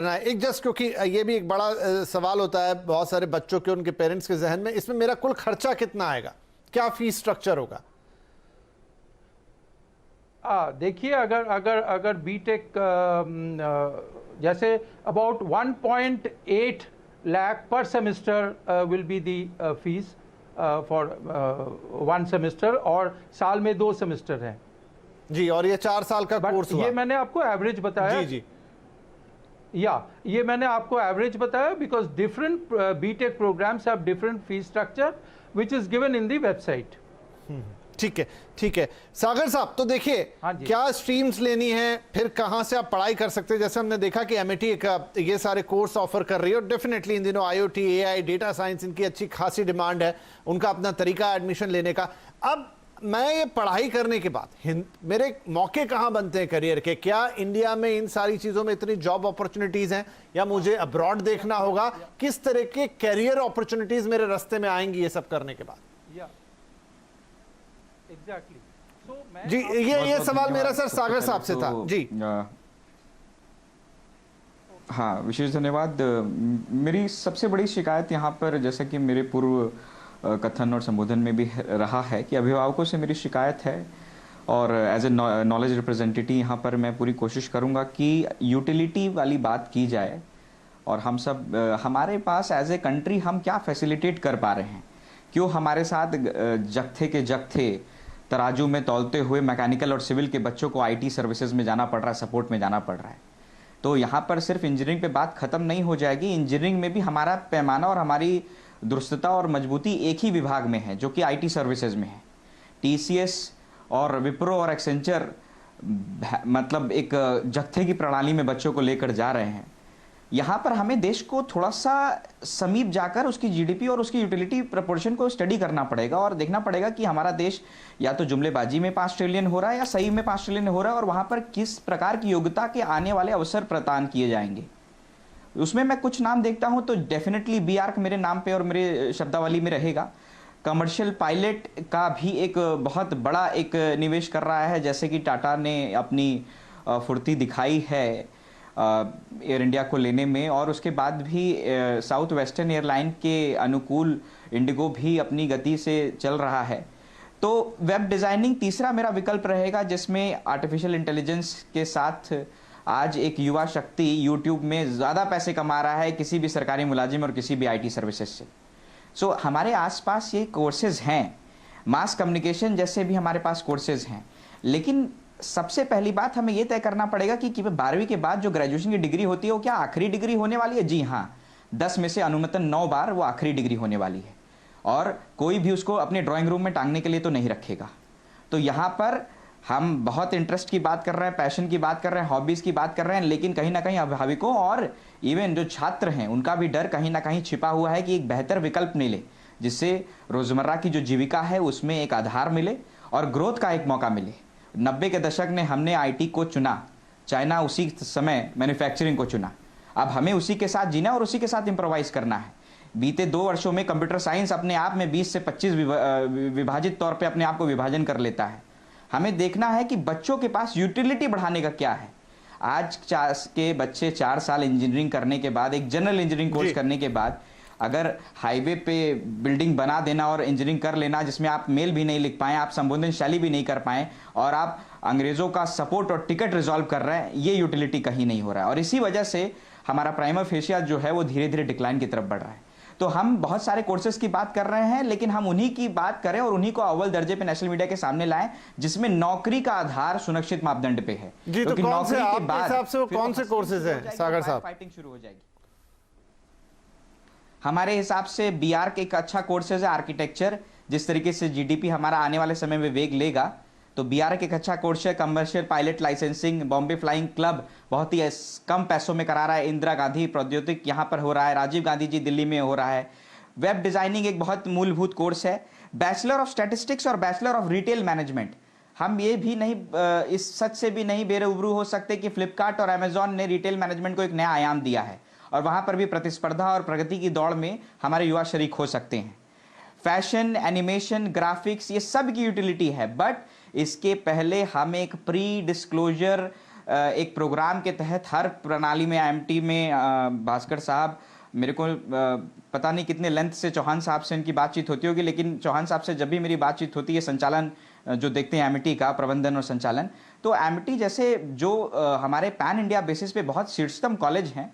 एक जस्ट क्योंकि ये भी एक बड़ा सवाल होता है बहुत सारे बच्चों के, उनके पेरेंट्स के जहन में, इसमें मेरा कुल खर्चा कितना आएगा, क्या फीस स्ट्रक्चर होगा? देखिए, अगर अगर अगर बीटेक जैसे अबाउट 1.8 लाख पर semester will be the fees for 1 semester, और साल में 2 सेमेस्टर हैं जी, और ये 4 साल का कोर्स हुआ। ये मैंने आपको एवरेज बताया। जी जी, ये मैंने आपको एवरेज बताया, because different BTech programs have different fees structure which is given in the website. ठीक है ठीक है। सागर साहब, तो देखिए क्या स्ट्रीम्स लेनी है, फिर कहां से आप पढ़ाई कर सकते हैं? जैसे हमने देखा कि एमआईटी ये सारे कोर्स ऑफर कर रही है, और डेफिनेटली इन दिनों आईओटी, एआई, डेटा साइंस, इनकी अच्छी खासी डिमांड है, उनका अपना तरीका एडमिशन लेने का। अब मैं ये पढ़ाई करने के बाद मेरे मौके कहां बनते हैं करियर के? क्या इंडिया में इन सारी चीजों में इतनी जॉब अपॉर्चुनिटीज हैं, या मुझे अब्रॉड देखना होगा? किस तरह के करियर अपॉर्चुनिटीज मेरे रास्ते में आएंगी ये सब करने के बाद? एग्जैक्टली। जी, ये सवाल मेरा सर सागर साहब से था। जी हाँ, विशेष धन्यवाद। मेरी सबसे बड़ी शिकायत यहाँ पर, जैसा कि मेरे पूर्व कथन और संबोधन में भी रहा है, कि अभिभावकों से मेरी शिकायत है, और एज ए नॉलेज रिप्रेजेंटेटिव यहाँ पर मैं पूरी कोशिश करूँगा कि यूटिलिटी वाली बात की जाए, और हम सब हमारे पास एज ए कंट्री हम क्या फैसिलिटेट कर पा रहे हैं। क्यों हमारे साथ जत्थे के जत्थे तराजू में तौलते हुए मैकेनिकल और सिविल के बच्चों को आईटी सर्विसेज में जाना पड़ रहा है, सपोर्ट में जाना पड़ रहा है। तो यहाँ पर सिर्फ इंजीनियरिंग पे बात खत्म नहीं हो जाएगी। इंजीनियरिंग में भी हमारा पैमाना और हमारी दुरुस्तता और मजबूती एक ही विभाग में है, जो कि आईटी सर्विसेज में है। टीसीएस और विप्रो और एक्सेंचर मतलब एक जत्थे की प्रणाली में बच्चों को लेकर जा रहे हैं। यहाँ पर हमें देश को थोड़ा सा समीप जाकर उसकी जीडीपी और उसकी यूटिलिटी प्रपोर्शन को स्टडी करना पड़ेगा, और देखना पड़ेगा कि हमारा देश या तो जुमलेबाजी में 5 ट्रिलियन हो रहा है, या सही में 5 ट्रिलियन हो रहा है, और वहाँ पर किस प्रकार की योग्यता के आने वाले अवसर प्रदान किए जाएंगे। उसमें मैं कुछ नाम देखता हूँ तो डेफिनेटली बीआर्क मेरे नाम पे और मेरे शब्दावली में रहेगा। कमर्शियल पायलट का भी एक बहुत बड़ा एक निवेश कर रहा है, जैसे कि टाटा ने अपनी फुर्ती दिखाई है एयर इंडिया को लेने में, और उसके बाद भी साउथ वेस्टर्न एयरलाइन के अनुकूल इंडिगो भी अपनी गति से चल रहा है। तो वेब डिज़ाइनिंग तीसरा मेरा विकल्प रहेगा, जिसमें आर्टिफिशियल इंटेलिजेंस के साथ आज एक युवा शक्ति यूट्यूब में ज़्यादा पैसे कमा रहा है किसी भी सरकारी मुलाजिम और किसी भी आईटी सर्विसेज से। सो हमारे आसपास ये कोर्सेज हैं, मास कम्युनिकेशन जैसे भी हमारे पास कोर्सेज हैं। लेकिन सबसे पहली बात हमें ये तय करना पड़ेगा कि 12वीं के बाद जो ग्रेजुएशन की डिग्री होती है वो क्या आखिरी डिग्री होने वाली है? जी हाँ, 10 में से अनुमतन 9 बार वो आखिरी डिग्री होने वाली है, और कोई भी उसको अपने ड्राइंग रूम में टांगने के लिए तो नहीं रखेगा। तो यहाँ पर हम बहुत इंटरेस्ट की बात कर रहे हैं, पैशन की बात कर रहे हैं, हॉबीज़ की बात कर रहे हैं, लेकिन कहीं ना कहीं अभिभावकों और इवन जो छात्र हैं उनका भी डर कहीं ना कहीं छिपा हुआ है कि एक बेहतर विकल्प मिले, जिससे रोज़मर्रा की जो जीविका है उसमें एक आधार मिले और ग्रोथ का एक मौका मिले। 90 के दशक में हमने आईटी को चुना, चाइना उसी समय मैन्युफैक्चरिंग को चुना। अब हमें उसी के साथ जीना और उसी के साथ इम्प्रोवाइज करना है। बीते 2 वर्षों में कंप्यूटर साइंस अपने आप में 20 से 25 विभाजित तौर पे अपने आप को विभाजन कर लेता है। हमें देखना है कि बच्चों के पास यूटिलिटी बढ़ाने का क्या है। आज के बच्चे 4 साल इंजीनियरिंग करने के बाद, एक जनरल इंजीनियरिंग कोर्स करने के बाद, अगर हाईवे पे बिल्डिंग बना देना और इंजीनियरिंग कर लेना जिसमें आप मेल भी नहीं लिख पाएँ, आप संबोधन शैली भी नहीं कर पाएँ, और आप अंग्रेज़ों का सपोर्ट और टिकट रिजॉल्व कर रहे हैं, ये यूटिलिटी कहीं नहीं हो रहा है। और इसी वजह से हमारा प्राइमा फेशिया जो है वो धीरे धीरे डिक्लाइन की तरफ बढ़ रहा है। तो हम बहुत सारे कोर्सेज की बात कर रहे हैं, लेकिन हम उन्हीं की बात करें और उन्हीं को अव्वल दर्जे पे नेशनल मीडिया के सामने लाएं, जिसमें नौकरी का आधार सुनिश्चित मापदंड पे है। जी, तो कौन से आपके हिसाब से वो कौन से कोर्सेज हैं सागर साहब? फाइटिंग शुरू हो जाएगी। हमारे हिसाब से बीआर्क एक अच्छा कोर्सेज है, आर्किटेक्चर। जिस तरीके से जीडीपी हमारा आने वाले समय में वेग लेगा, तो बीआरक एक अच्छा कोर्स है। Commercial pilot licensing Bombay flying club बहुत ही कम पैसों में करा रहा है। इंदिरा गांधी प्रौद्योगिक यहाँ पर हो रहा है, राजीव गांधी जी दिल्ली में हो रहा है। वेब डिजाइनिंग एक बहुत मूलभूत कोर्स है। बैचलर ऑफ स्टैटिस्टिक्स और बैचलर ऑफ रिटेल मैनेजमेंट। हम ये भी नहीं इस सच से भी नहीं बेरूबरू हो सकते कि फ्लिपकार्ट और अमेजॉन ने रिटेल मैनेजमेंट को एक नया आयाम दिया है, और वहाँ पर भी प्रतिस्पर्धा और प्रगति की दौड़ में हमारे युवा शरीक हो सकते हैं। फैशन, एनिमेशन, ग्राफिक्स, ये सब की यूटिलिटी है, बट इसके पहले हम एक प्री डिस्क्लोजर एक प्रोग्राम के तहत हर प्रणाली में आईएमटी में भास्कर साहब मेरे को पता नहीं कितने लेंथ से चौहान साहब से इनकी बातचीत होती होगी, लेकिन चौहान साहब से जब भी मेरी बातचीत होती है संचालन जो देखते हैं एमिटी का प्रबंधन और संचालन, तो एमिटी जैसे जो हमारे पैन इंडिया बेसिस पे बहुत शीर्षतम कॉलेज हैं